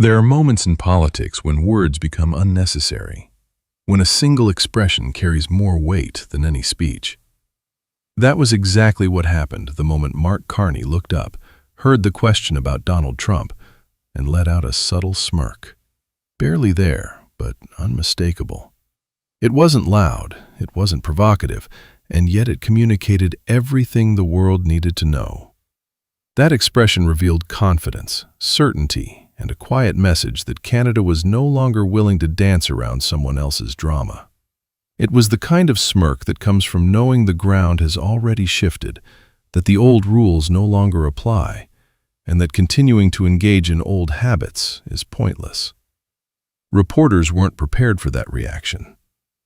There are moments in politics when words become unnecessary, when a single expression carries more weight than any speech. That was exactly what happened the moment Mark Carney looked up, heard the question about Donald Trump, and let out a subtle smirk. Barely there, but unmistakable. It wasn't loud, it wasn't provocative, and yet it communicated everything the world needed to know. That expression revealed confidence, certainty, and a quiet message that Canada was no longer willing to dance around someone else's drama. It was the kind of smirk that comes from knowing the ground has already shifted, that the old rules no longer apply, and that continuing to engage in old habits is pointless. Reporters weren't prepared for that reaction.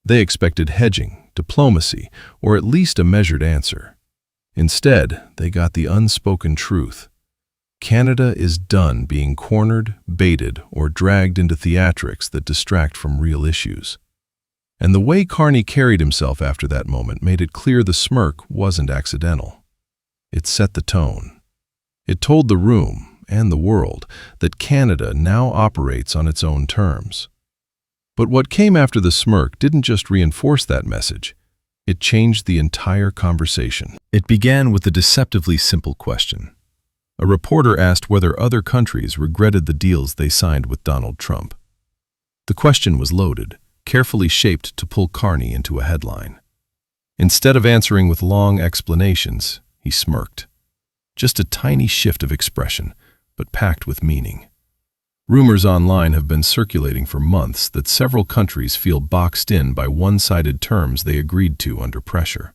They expected hedging, diplomacy, or at least a measured answer. Instead, they got the unspoken truth. Canada is done being cornered, baited, or dragged into theatrics that distract from real issues. And the way Carney carried himself after that moment made it clear the smirk wasn't accidental. It set the tone. It told the room, and the world, that Canada now operates on its own terms. But what came after the smirk didn't just reinforce that message. It changed the entire conversation. It began with a deceptively simple question. A reporter asked whether other countries regretted the deals they signed with Donald Trump. The question was loaded, carefully shaped to pull Carney into a headline. Instead of answering with long explanations, he smirked. Just a tiny shift of expression, but packed with meaning. Rumors online have been circulating for months that several countries feel boxed in by one-sided terms they agreed to under pressure.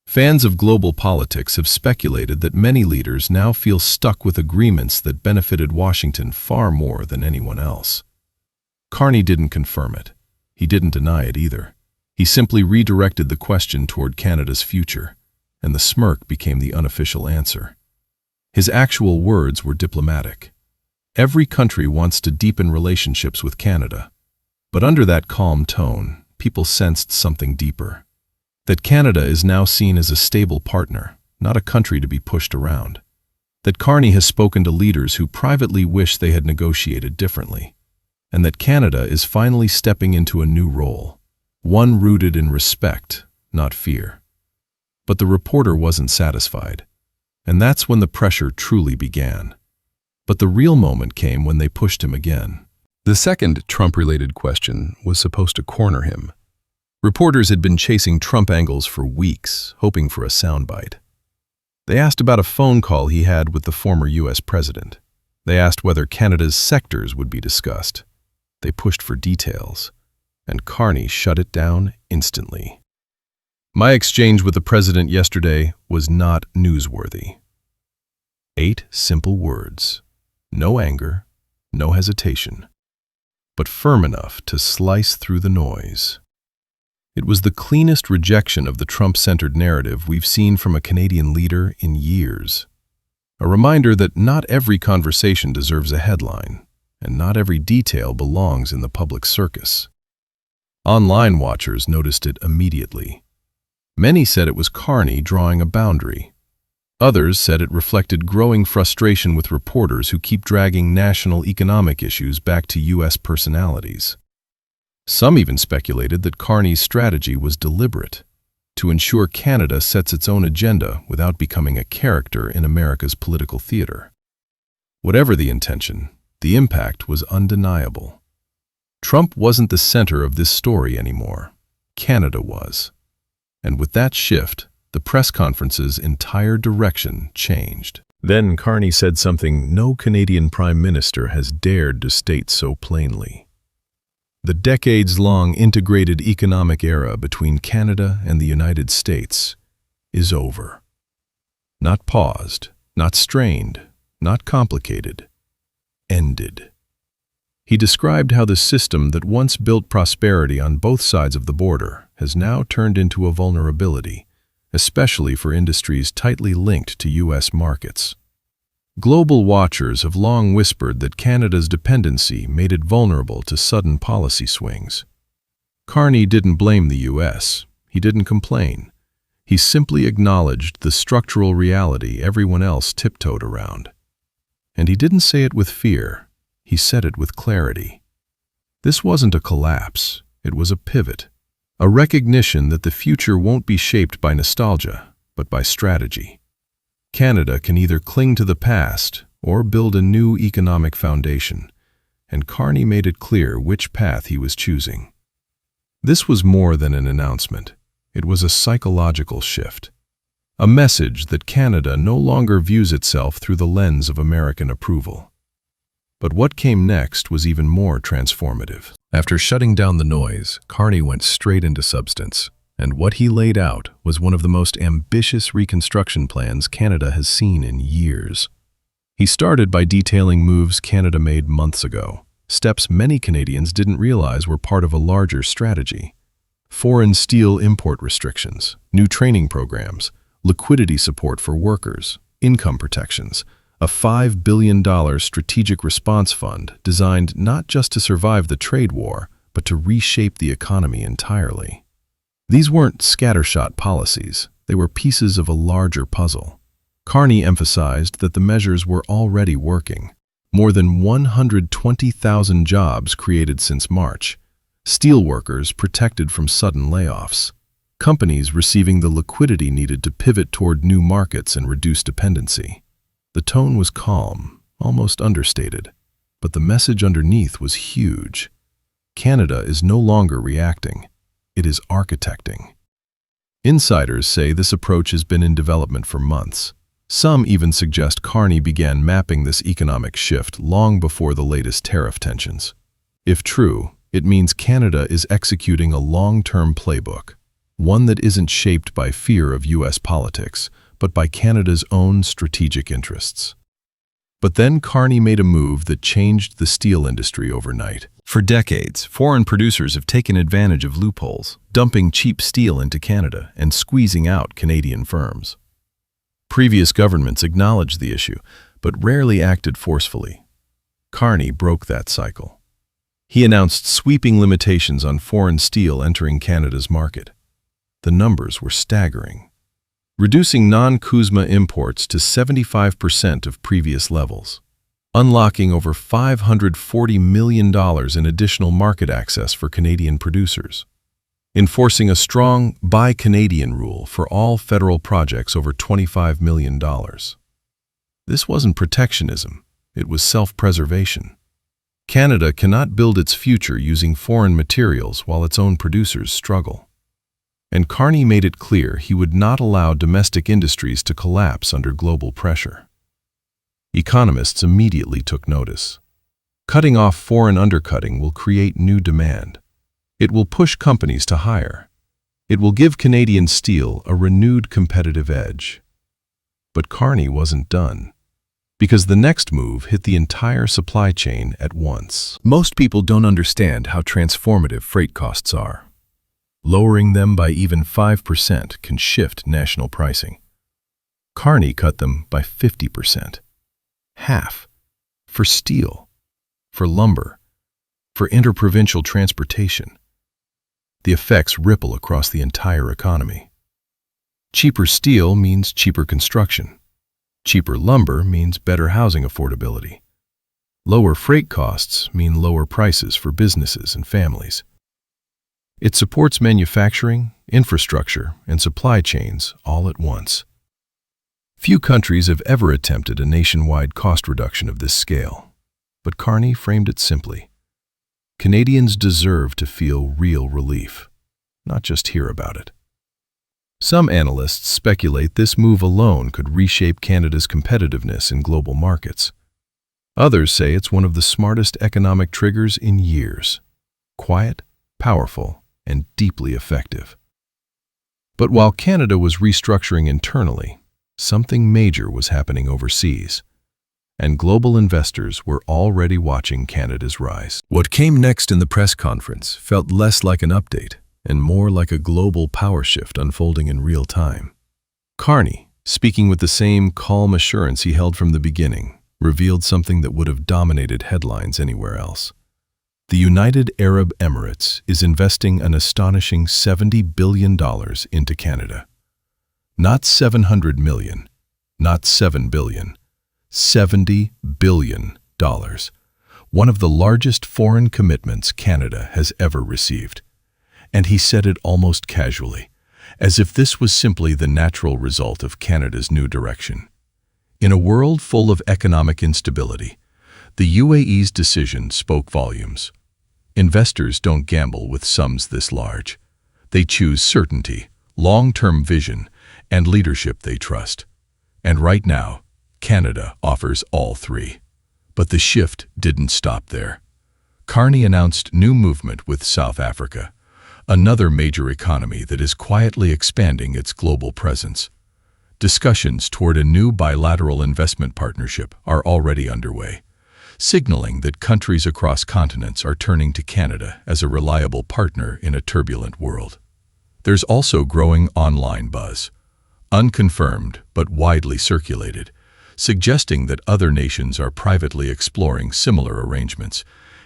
Fans of global politics have speculated that many leaders now feel stuck with agreements that benefited Washington far more than anyone else. Carney didn't confirm it. He didn't deny it either. He simply redirected the question toward Canada's future, and the smirk became the unofficial answer. His actual words were diplomatic. Every country wants to deepen relationships with Canada. But under that calm tone, people sensed something deeper. That Canada is now seen as a stable partner, not a country to be pushed around. That Carney has spoken to leaders who privately wish they had negotiated differently. And that Canada is finally stepping into a new role, one rooted in respect, not fear. But the reporter wasn't satisfied. And that's when the pressure truly began. But the real moment came when they pushed him again. The second Trump-related question was supposed to corner him. Reporters had been chasing Trump angles for weeks, hoping for a soundbite. They asked about a phone call he had with the former U.S. president. They asked whether Canada's sectors would be discussed. They pushed for details, and Carney shut it down instantly. My exchange with the president yesterday was not newsworthy. 8 simple words. No anger, no hesitation, but firm enough to slice through the noise. It was the cleanest rejection of the Trump-centered narrative we've seen from a Canadian leader in years. A reminder that not every conversation deserves a headline, and not every detail belongs in the public circus. Online watchers noticed it immediately. Many said it was Carney drawing a boundary. Others said it reflected growing frustration with reporters who keep dragging national economic issues back to U.S. personalities. Some even speculated that Carney's strategy was deliberate, to ensure Canada sets its own agenda without becoming a character in America's political theater. Whatever the intention, the impact was undeniable. Trump wasn't the center of this story anymore. Canada was. And with that shift, the press conference's entire direction changed. Then Carney said something no Canadian Prime Minister has dared to state so plainly. The decades-long integrated economic era between Canada and the United States is over. Not paused, not strained, not complicated. Ended. He described how the system that once built prosperity on both sides of the border has now turned into a vulnerability, especially for industries tightly linked to U.S. markets. Global watchers have long whispered that Canada's dependency made it vulnerable to sudden policy swings. Carney didn't blame the U.S. He didn't complain. He simply acknowledged the structural reality everyone else tiptoed around. And he didn't say it with fear. he said it with clarity. This wasn't a collapse, it was a pivot, a recognition that the future won't be shaped by nostalgia, but by strategy. Canada can either cling to the past or build a new economic foundation, and Carney made it clear which path he was choosing. This was more than an announcement. It was a psychological shift, a message that Canada no longer views itself through the lens of American approval. But what came next was even more transformative. After shutting down the noise, Carney went straight into substance, and what he laid out was one of the most ambitious reconstruction plans Canada has seen in years. He started by detailing moves Canada made months ago, steps many Canadians didn't realize were part of a larger strategy. Foreign steel import restrictions, new training programs, liquidity support for workers, income protections, a $5 billion strategic response fund designed not just to survive the trade war, but to reshape the economy entirely. These weren't scattershot policies, they were pieces of a larger puzzle. Carney emphasized that the measures were already working. More than 120,000 jobs created since March, steelworkers protected from sudden layoffs, companies receiving the liquidity needed to pivot toward new markets and reduce dependency. The tone was calm, almost understated, but the message underneath was huge. Canada is no longer reacting, it is architecting. Insiders say this approach has been in development for months. Some even suggest Carney began mapping this economic shift long before the latest tariff tensions. If true, it means Canada is executing a long-term playbook, one that isn't shaped by fear of U.S. politics, but by Canada's own strategic interests. But then Carney made a move that changed the steel industry overnight. For decades, foreign producers have taken advantage of loopholes, dumping cheap steel into Canada and squeezing out Canadian firms. Previous governments acknowledged the issue, but rarely acted forcefully. Carney broke that cycle. He announced sweeping limitations on foreign steel entering Canada's market. The numbers were staggering, reducing non-CUSMA imports to 75% of previous levels, unlocking over $540 million in additional market access for Canadian producers, enforcing a strong Buy Canadian rule for all federal projects over $25 million. This wasn't protectionism, it was self-preservation. Canada cannot build its future using foreign materials while its own producers struggle. And Carney made it clear he would not allow domestic industries to collapse under global pressure. Economists immediately took notice. Cutting off foreign undercutting will create new demand. It will push companies to hire. It will give Canadian steel a renewed competitive edge. But Carney wasn't done, because the next move hit the entire supply chain at once. Most people don't understand how transformative freight costs are. Lowering them by even 5% can shift national pricing. Carney cut them by 50%. Half. For steel, for lumber, for interprovincial transportation. The effects ripple across the entire economy. Cheaper steel means cheaper construction. Cheaper lumber means better housing affordability. Lower freight costs mean lower prices for businesses and families. It supports manufacturing, infrastructure, and supply chains all at once. Few countries have ever attempted a nationwide cost reduction of this scale, but Carney framed it simply. Canadians deserve to feel real relief, not just hear about it. Some analysts speculate this move alone could reshape Canada's competitiveness in global markets. Others say it's one of the smartest economic triggers in years. Quiet, powerful, and deeply effective. But while Canada was restructuring internally, something major was happening overseas, and global investors were already watching Canada's rise. What came next in the press conference felt less like an update and more like a global power shift unfolding in real time. Carney, speaking with the same calm assurance he held from the beginning, revealed something that would have dominated headlines anywhere else. The United Arab Emirates is investing an astonishing $70 billion into Canada. Not 700 million, not 7 billion, $70 billion, one of the largest foreign commitments Canada has ever received. And he said it almost casually, as if this was simply the natural result of Canada's new direction. In a world full of economic instability, the UAE's decision spoke volumes. Investors don't gamble with sums this large. They choose certainty, long-term vision, and leadership they trust. And right now, Canada offers all three. But the shift didn't stop there. Carney announced new movement with South Africa, another major economy that is quietly expanding its global presence. Discussions toward a new bilateral investment partnership are already underway, signaling that countries across continents are turning to Canada as a reliable partner in a turbulent world. There's also growing online buzz, unconfirmed but widely circulated, suggesting that other nations are privately exploring similar arrangements,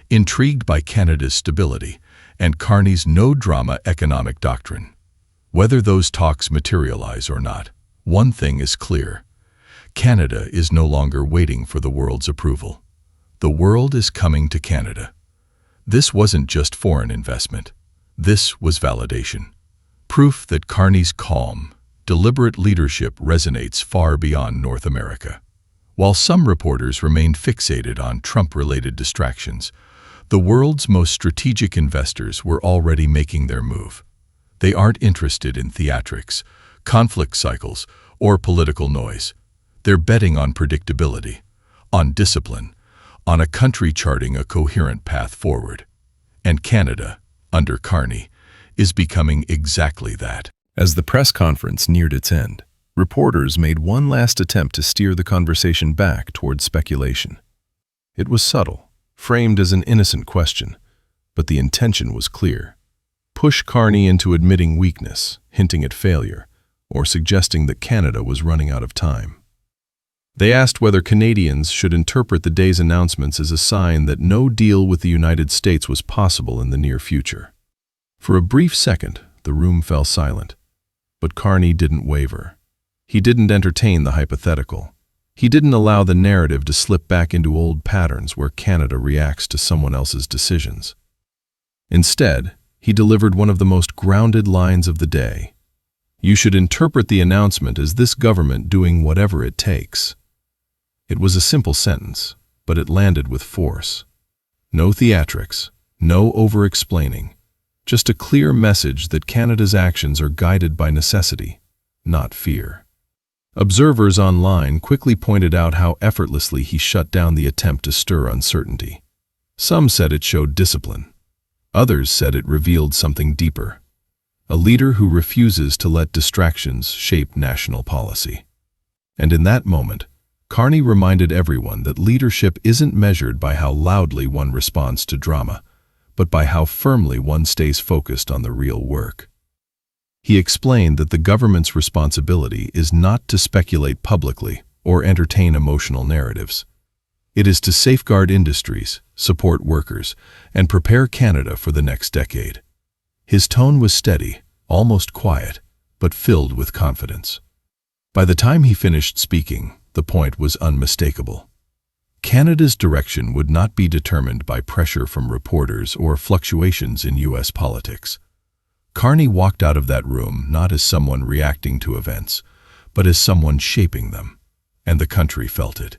intrigued by Canada's stability and Carney's no-drama economic doctrine. Whether those talks materialize or not, one thing is clear. Canada is no longer waiting for the world's approval. The world is coming to Canada. This wasn't just foreign investment. This was validation. Proof that Carney's calm, deliberate leadership resonates far beyond North America. While some reporters remained fixated on Trump-related distractions, the world's most strategic investors were already making their move. They aren't interested in theatrics, conflict cycles, or political noise. They're betting on predictability, on discipline, on a country charting a coherent path forward. And Canada, under Carney, is becoming exactly that. As the press conference neared its end, reporters made one last attempt to steer the conversation back towards speculation. It was subtle, framed as an innocent question, but the intention was clear. Push Carney into admitting weakness, hinting at failure, or suggesting that Canada was running out of time. They asked whether Canadians should interpret the day's announcements as a sign that no deal with the United States was possible in the near future. For a brief second, the room fell silent. But Carney didn't waver. He didn't entertain the hypothetical. He didn't allow the narrative to slip back into old patterns where Canada reacts to someone else's decisions. Instead, he delivered one of the most grounded lines of the day. You should interpret the announcement as this government doing whatever it takes. It was a simple sentence, but it landed with force. No theatrics, no over-explaining, just a clear message that Canada's actions are guided by necessity, not fear. Observers online quickly pointed out how effortlessly he shut down the attempt to stir uncertainty. Some said it showed discipline. Others said it revealed something deeper. A leader who refuses to let distractions shape national policy. And in that moment, Carney reminded everyone that leadership isn't measured by how loudly one responds to drama, but by how firmly one stays focused on the real work. He explained that the government's responsibility is not to speculate publicly or entertain emotional narratives. It is to safeguard industries, support workers, and prepare Canada for the next decade. His tone was steady, almost quiet, but filled with confidence. By the time he finished speaking, the point was unmistakable. Canada's direction would not be determined by pressure from reporters or fluctuations in U.S. politics. Carney walked out of that room not as someone reacting to events, but as someone shaping them, and the country felt it.